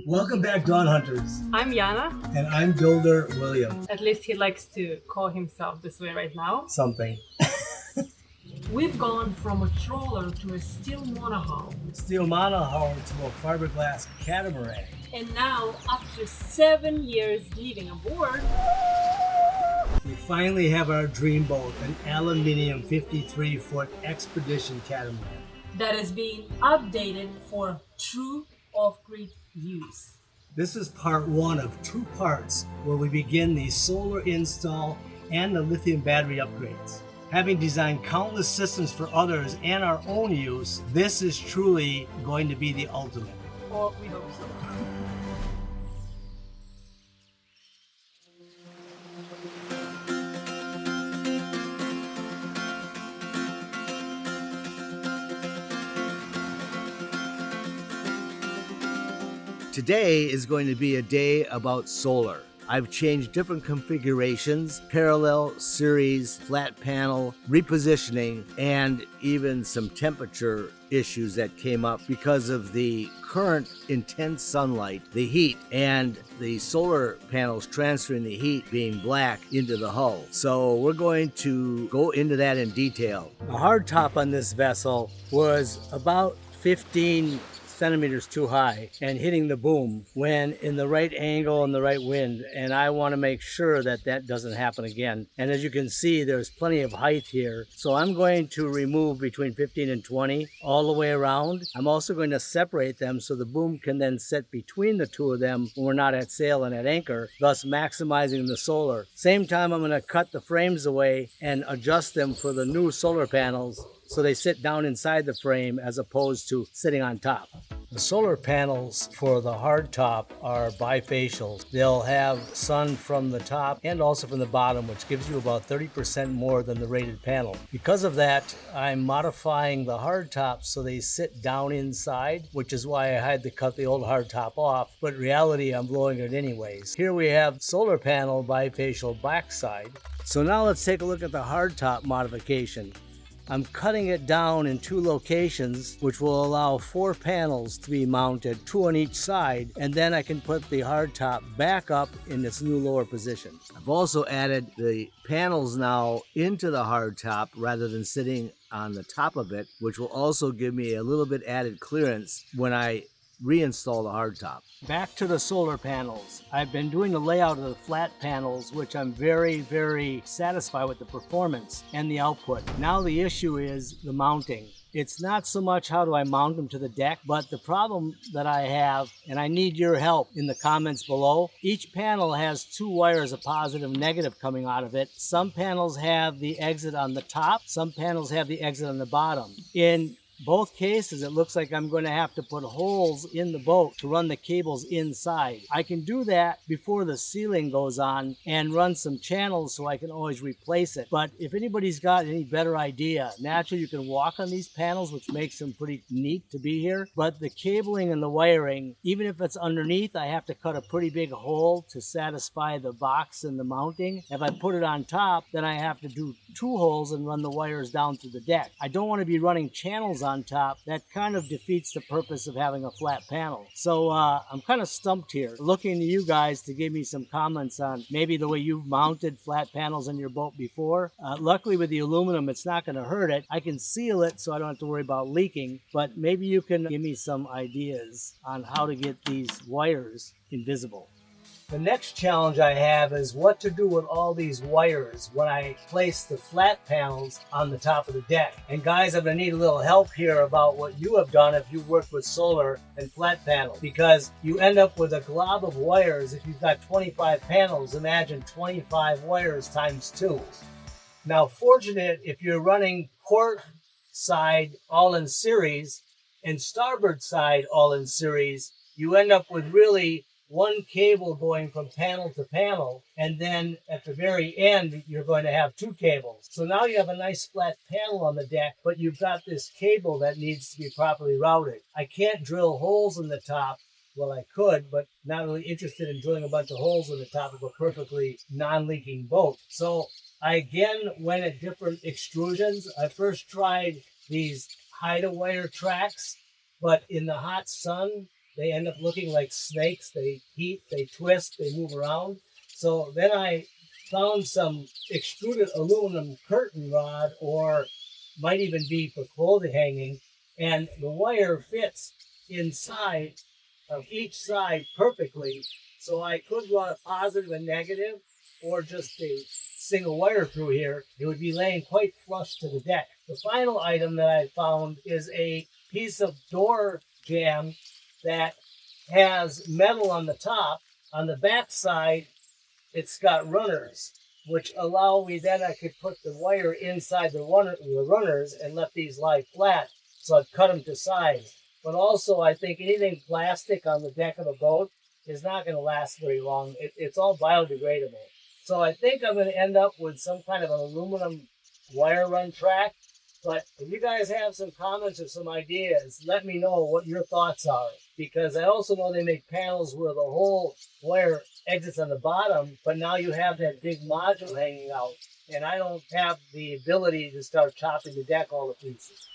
Welcome back, Dawn Hunters. I'm Yana. And I'm Builder William. At least he likes to call himself this way right now. Something. We've gone from a trawler to a steel monohull. Steel monohull to a fiberglass catamaran. And now, after 7 years living aboard, we finally have our dream boat, an aluminium 53-foot expedition catamaran. that is being updated for true off-grid use. This is part one of 2 parts where we begin the solar install and the lithium battery upgrades. Having designed countless systems for others and our own use, this is truly going to be the ultimate. Or we hope so. Today is going to be a day about solar. I've changed different configurations, parallel, series, flat panel, repositioning, and even some temperature issues that came up because of the current intense sunlight, the heat, and the solar panels transferring the heat being black into the hull. So we're going to go into that in detail. The hard top on this vessel was about 15 centimeters too high and hitting the boom when in the right angle and the right wind, and I want to make sure that that doesn't happen again. And as you can see, there's plenty of height here, so I'm going to remove between 15 and 20 all the way around. I'm also going to separate them so the boom can then sit between the two of them when we're not at sail and at anchor, thus maximizing the solar. Same time, I'm going to cut the frames away and adjust them for the new solar panels so they sit down inside the frame as opposed to sitting on top. The solar panels for the hard top are bifacial. They'll have sun from the top and also from the bottom, which gives you about 30% more than the rated panel. Because of that, I'm modifying the hard top so they sit down inside, which is why I had to cut the old hard top off, but in reality I'm blowing it anyways. Here we have solar panel bifacial backside. So now let's take a look at the hard top modification. I'm cutting it down in 2 locations, which will allow 4 panels to be mounted, 2 on each side, and then I can put the hardtop back up in its new lower position. I've also added the panels now into the hardtop rather than sitting on the top of it, which will also give me a little bit added clearance when I reinstall the hardtop. Back to the solar panels. I've been doing the layout of the flat panels, which I'm very satisfied with the performance and the output. Now the issue is the mounting. It's not so much how do I mount them to the deck, but the problem that I have, and I need your help in the comments below, each panel has 2 wires, a positive and negative coming out of it. Some panels have the exit on the top, some panels have the exit on the bottom. In both cases, it looks like I'm going to have to put holes in the boat to run the cables inside. I can do that before the ceiling goes on and run some channels so I can always replace it. But if anybody's got any better idea, naturally you can walk on these panels, which makes them pretty neat to be here. But the cabling and the wiring, even if it's underneath, I have to cut a pretty big hole to satisfy the box and the mounting. If I put it on top, then I have to do 2 holes and run the wires down through the deck. I don't want to be running channels on top. That kind of defeats the purpose of having a flat panel. So I'm kind of stumped here, looking to you guys to give me some comments on maybe the way you've mounted flat panels in your boat before. Luckily with the aluminum, it's not going to hurt it. I can seal it so I don't have to worry about leaking, but maybe you can give me some ideas on how to get these wires invisible. The next challenge I have is what to do with all these wires when I place the flat panels on the top of the deck. And guys, I'm going to need a little help here about what you have done if you worked with solar and flat panels, because you end up with a glob of wires. If you've got 25 panels, imagine 25 wires times 2. Now, fortunate if you're running port side all in series and starboard side all in series, you end up with really 1 cable going from panel to panel, and then at the very end you're going to have 2 cables. So now you have a nice flat panel on the deck, but you've got this cable that needs to be properly routed. I can't drill holes in the top. Well, I could, but not really interested in drilling a bunch of holes in the top of a perfectly non-leaking boat. So I again went at different extrusions. I first tried these hide-a-wire tracks, but in the hot sun, they end up looking like snakes. They heat, they twist, they move around. So then I found some extruded aluminum curtain rod, or might even be for clothing hanging, and the wire fits inside of each side perfectly. So I could run a positive and negative, or just a single wire through here. It would be laying quite flush to the deck. The final item that I found is a piece of door jamb that has metal on the top. On the back side, it's got runners, which allow me, then I could put the wire inside the runners and let these lie flat. So I've cut them to size. But also, I think anything plastic on the deck of a boat is not going to last very long. It's all biodegradable. So I think I'm going to end up with some kind of an aluminum wire run track. But if you guys have some comments or some ideas, let me know what your thoughts are. Because I also know they make panels where the whole wire exits on the bottom, but now you have that big module hanging out. And I don't have the ability to start chopping the deck all to pieces.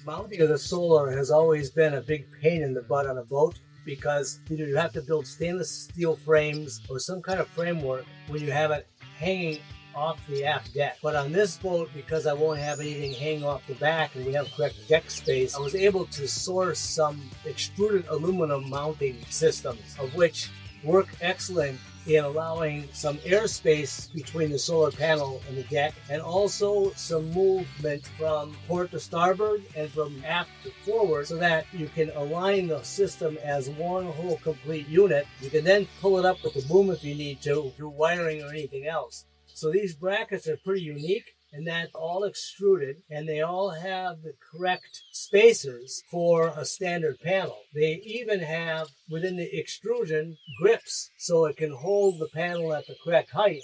Mounting of the solar has always been a big pain in the butt on a boat, because either you have to build stainless steel frames or some kind of framework when you have it hanging off the aft deck. But on this boat, because I won't have anything hanging off the back and we have correct deck space, I was able to source some extruded aluminum mounting systems, of which work excellent in allowing some airspace between the solar panel and the deck, and also some movement from port to starboard and from aft to forward, so that you can align the system as one whole complete unit. You can then pull it up with the boom if you need to, through wiring or anything else. So these brackets are pretty unique, and that's all extruded, and they all have the correct spacers for a standard panel. They even have, within the extrusion, grips, so it can hold the panel at the correct height.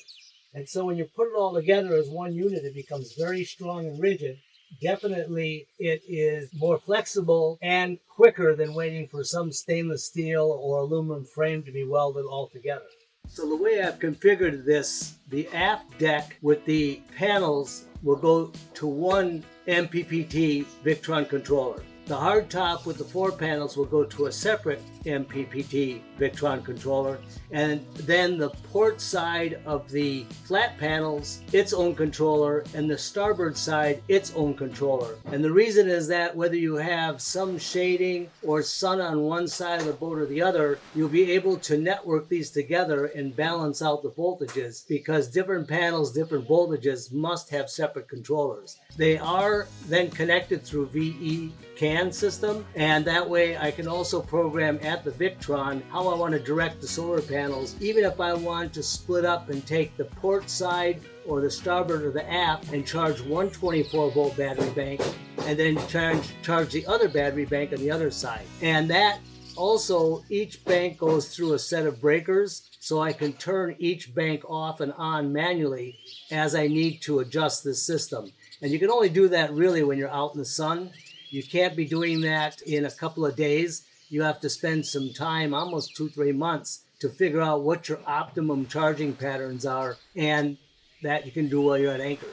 And so when you put it all together as one unit, it becomes very strong and rigid. Definitely it is more flexible and quicker than waiting for some stainless steel or aluminum frame to be welded all together. So the way I've configured this, the aft deck with the panels will go to one MPPT Victron controller. The hardtop with the 4 panels will go to a separate MPPT Victron controller, and then the port side of the flat panels, its own controller, and the starboard side, its own controller. And the reason is that whether you have some shading or sun on one side of the boat or the other, you'll be able to network these together and balance out the voltages, because different panels, different voltages must have separate controllers. They are then connected through VE CAN system, and that way I can also program at the Victron how I want to direct the solar panels, even if I want to split up and take the port side or the starboard or the aft and charge one 24-volt battery bank, and then charge the other battery bank on the other side. And that also, each bank goes through a set of breakers, so I can turn each bank off and on manually as I need to adjust the system. And you can only do that really when you're out in the sun. You can't be doing that in a couple of days. You have to spend some time, almost 2-3 months, to figure out what your optimum charging patterns are, and that you can do while you're at anchor.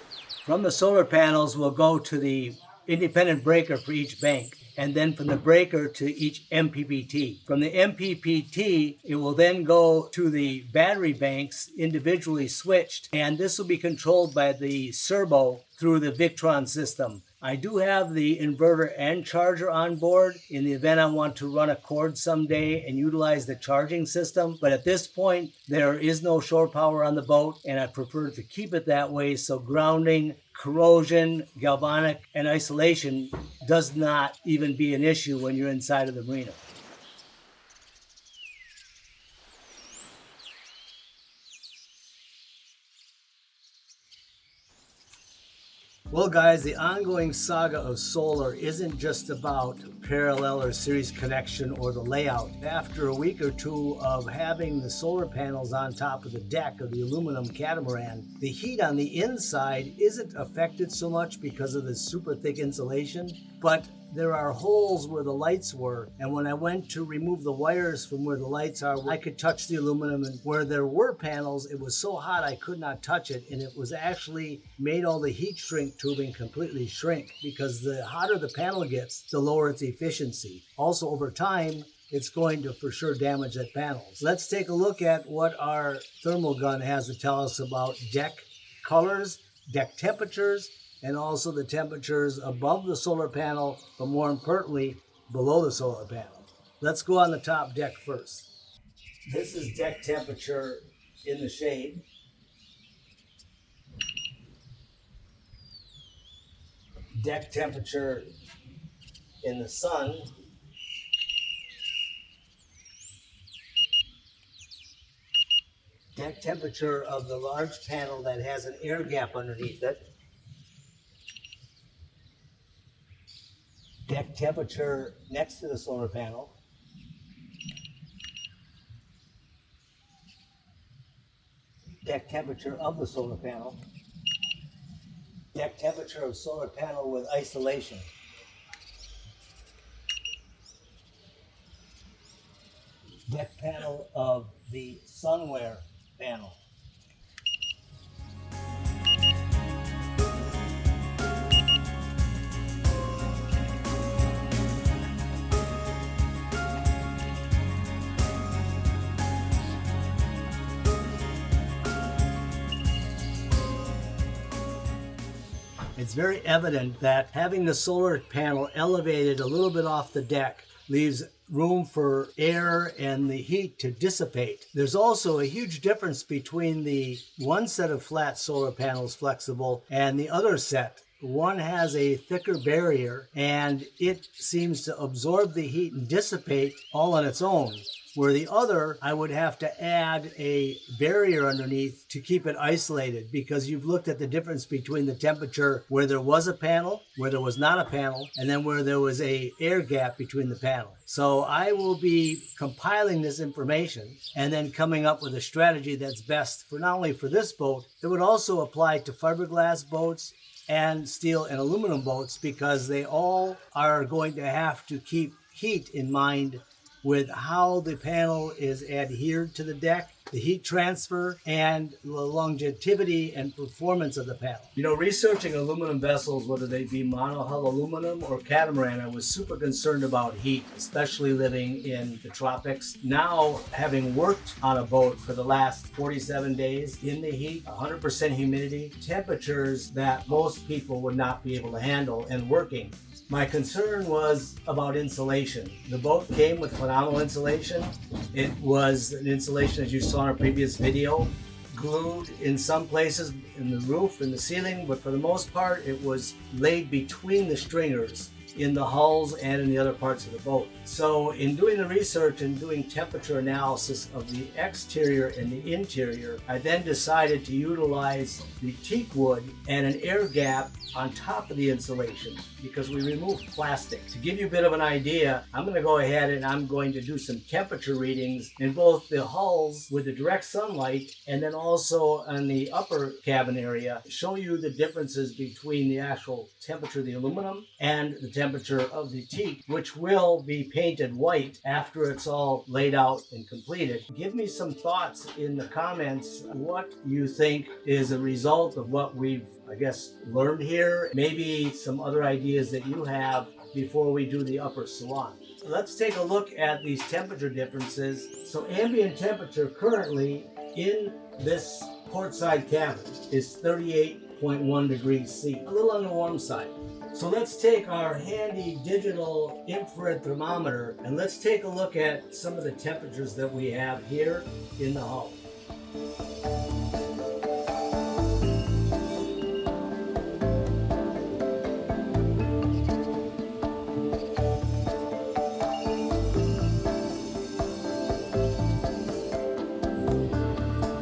From the solar panels, we'll go to the independent breaker for each bank, and then from the breaker to each MPPT. From the MPPT, it will then go to the battery banks individually switched, and this will be controlled by the servo through the Victron system. I do have the inverter and charger on board in the event I want to run a cord someday and utilize the charging system, but at this point there is no shore power on the boat, and I prefer to keep it that way so grounding, corrosion, galvanic, and isolation does not even be an issue when you're inside of the marina. Well guys, the ongoing saga of solar isn't just about parallel or series connection or the layout. After a week or two of having the solar panels on top of the deck of the aluminum catamaran, the heat on the inside isn't affected so much because of the super thick insulation. but there are holes where the lights were, and when I went to remove the wires from where the lights are, I could touch the aluminum, and where there were panels, it was so hot I could not touch it, and it was actually made all the heat shrink tubing completely shrink, because the hotter the panel gets, the lower its efficiency. Also, over time, it's going to for sure damage that panel. Let's take a look at what our thermal gun has to tell us about deck colors, deck temperatures, and also the temperatures above the solar panel, but more importantly, below the solar panel. Let's go on the top deck first. This is deck temperature in the shade. Deck temperature in the sun. Deck temperature of the large panel that has an air gap underneath it. Deck temperature next to the solar panel. Deck temperature of the solar panel. Deck temperature of solar panel with isolation. Deck panel of the sunwear panel. It's very evident that having the solar panel elevated a little bit off the deck leaves room for air and the heat to dissipate. There's also a huge difference between the one set of flat solar panels flexible and the other set. One has a thicker barrier and it seems to absorb the heat and dissipate all on its own, where the other, I would have to add a barrier underneath to keep it isolated, because you've looked at the difference between the temperature where there was a panel, where there was not a panel, and then where there was a air gap between the panel. So I will be compiling this information and then coming up with a strategy that's best for not only for this boat, it would also apply to fiberglass boats and steel and aluminum boats, because they all are going to have to keep heat in mind with how the panel is adhered to the deck, the heat transfer, and the longevity and performance of the panel. You know, researching aluminum vessels, whether they be monohull aluminum or catamaran, I was super concerned about heat, especially living in the tropics. Now, having worked on a boat for the last 47 days in the heat, 100% humidity, temperatures that most people would not be able to handle, and working, my concern was about insulation. The boat came with phenomenal insulation. It was an insulation, as you saw in our previous video, glued in some places in the roof and the ceiling, but for the most part, it was laid between the stringers in the hulls and in the other parts of the boat. So in doing the research and doing temperature analysis of the exterior and the interior, I then decided to utilize the teak wood and an air gap on top of the insulation, because we removed plastic. To give you a bit of an idea, I'm going to go ahead and I'm going to do some temperature readings in both the hulls with the direct sunlight and then also on the upper cabin area, show you the differences between the actual temperature of the aluminum and the temperature of the teak, which will be painted white after it's all laid out and completed. Give me some thoughts in the comments what you think is a result of what we've, I guess, learned here. Maybe some other ideas that you have before we do the upper salon. Let's take a look at these temperature differences. So ambient temperature currently in this portside cabin is 38.1 degrees C, a little on the warm side. So let's take our handy digital infrared thermometer and let's take a look at some of the temperatures that we have here in the hull.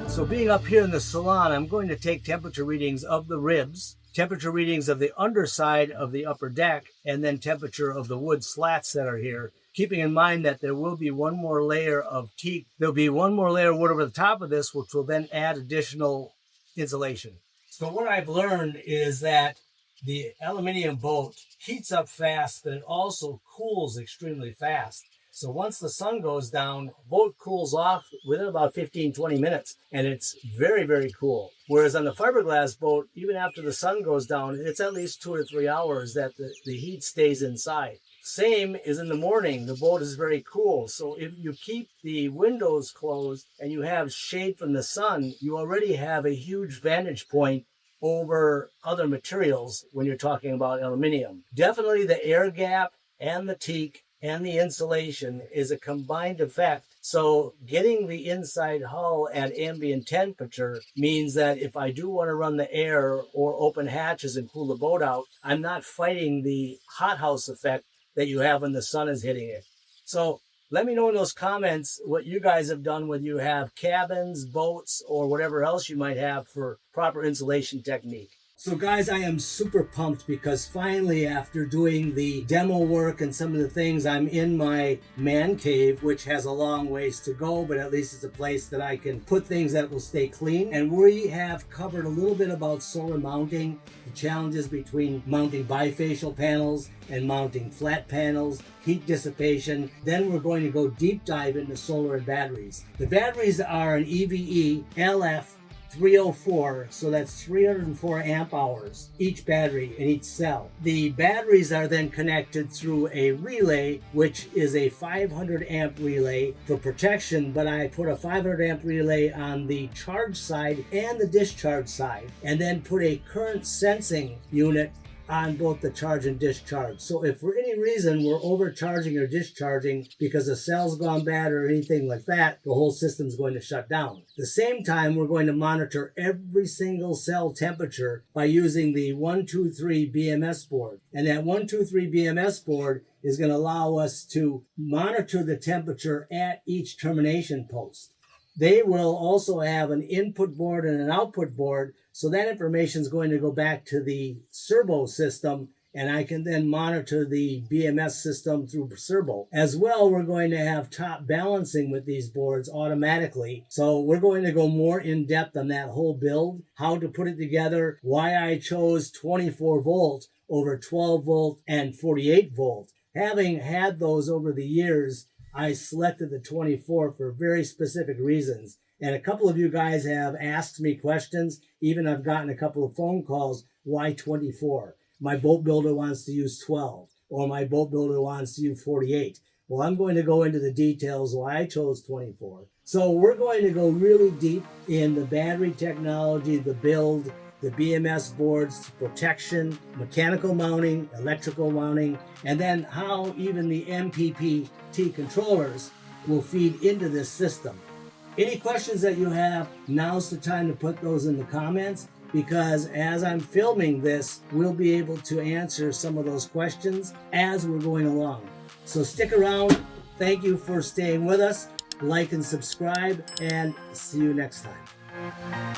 So being up here in the salon, I'm going to take temperature readings of the ribs, temperature readings of the underside of the upper deck, and then temperature of the wood slats that are here, keeping in mind that there will be one more layer of teak. There'll be one more layer of wood over the top of this, which will then add additional insulation. So what I've learned is that The aluminium boat heats up fast, but it also cools extremely fast. So once the sun goes down, boat cools off within about 15-20 minutes, and it's very, very cool. Whereas on the fiberglass boat, even after the sun goes down, it's at least 2 to 3 hours that the heat stays inside. Same is in the morning. The boat is very cool. So if you keep the windows closed and you have shade from the sun, you already have a huge vantage point over other materials when you're talking about aluminum. Definitely the air gap and the teak and the insulation is a combined effect. So getting the inside hull at ambient temperature means that if I do want to run the air or open hatches and cool the boat out, I'm not fighting the hothouse effect that you have when the sun is hitting it. So let me know in those comments what you guys have done, whether you have cabins, boats, or whatever else you might have for proper insulation technique. So guys, I am super pumped because finally, after doing the demo work and some of the things, I'm in my man cave, which has a long ways to go, but at least it's a place that I can put things that will stay clean. And we have covered a little bit about solar mounting, the challenges between mounting bifacial panels and mounting flat panels, heat dissipation. Then we're going to go deep dive into solar and batteries. The batteries are an EVE LF 304, so that's 304 amp hours each battery in each cell. The batteries are then connected through a relay, which is a 500 amp relay for protection, but I put a 500 amp relay on the charge side and the discharge side, and then put a current sensing unit on both the charge and discharge. So if for any reason we're overcharging or discharging because the cell's gone bad or anything like that, the whole system's going to shut down. At the same time, we're going to monitor every single cell temperature by using the 123 BMS board. And that 123 BMS board is going to allow us to monitor the temperature at each termination post. They will also have an input board and an output board, so that information is going to go back to the servo system, and I can then monitor the BMS system through servo. As well, we're going to have top balancing with these boards automatically, so we're going to go more in depth on that whole build, how to put it together, why I chose 24 volt over 12 volt and 48 volt. Having had those over the years, I selected the 24 for very specific reasons. And a couple of you guys have asked me questions. Even I've gotten a couple of phone calls, why 24? My boat builder wants to use 12, or my boat builder wants to use 48. Well, I'm going to go into the details why I chose 24. So we're going to go really deep in the battery technology, the build, the BMS boards, protection, mechanical mounting, electrical mounting, and then how even the MPPT controllers will feed into this system. Any questions that you have, now's the time to put those in the comments, because as I'm filming this, we'll be able to answer some of those questions as we're going along. So stick around. Thank you for staying with us. Like and subscribe, and see you next time.